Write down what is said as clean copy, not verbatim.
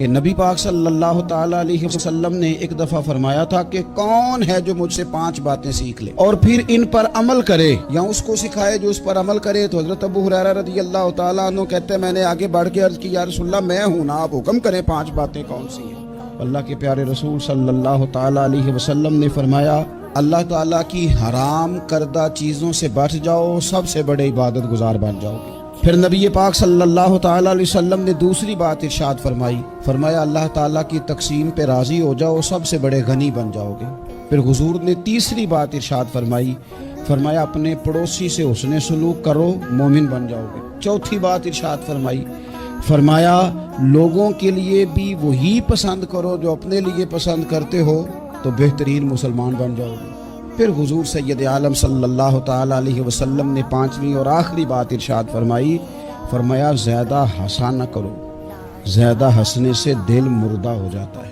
کہ نبی پاک صلی اللہ تعالیٰ علیہ وسلم نے ایک دفعہ فرمایا تھا کہ کون ہے جو مجھ سے 5 باتیں سیکھ لے اور پھر ان پر عمل کرے یا اس کو سکھائے جو اس پر عمل کرے۔ تو حضرت ابو ہریرہ رضی اللہ تعالیٰ عنہ کہتے ہیں میں نے آگے بڑھ کے عرض کی یا رسول اللہ میں ہوں نا، آپ حکم کریں 5 باتیں کون سی ہیں؟ اللہ کے پیارے رسول صلی اللہ تعالیٰ علیہ وسلم نے فرمایا اللہ تعالیٰ کی حرام کردہ چیزوں سے بچ جاؤ، سب سے بڑے عبادت گزار بن جاؤ گے۔ پھر نبی پاک صلی اللہ تعالیٰ علیہ وسلم نے دوسری بات ارشاد فرمایا اللہ تعالیٰ کی تقسیم پہ راضی ہو جاؤ، سب سے بڑے غنی بن جاؤ گے۔ پھر حضور نے تیسری بات ارشاد فرمایا اپنے پڑوسی سے حسن سلوک کرو، مومن بن جاؤ گے۔ چوتھی بات ارشاد فرمایا لوگوں کے لیے بھی وہی پسند کرو جو اپنے لیے پسند کرتے ہو، تو بہترین مسلمان بن جاؤ گے۔ پھر حضور سید عالم صلی اللہ تعالیٰ علیہ وسلم نے 5ویں اور آخری بات ارشاد فرمایا زیادہ ہنسا نہ کرو، زیادہ ہنسنے سے دل مردہ ہو جاتا ہے۔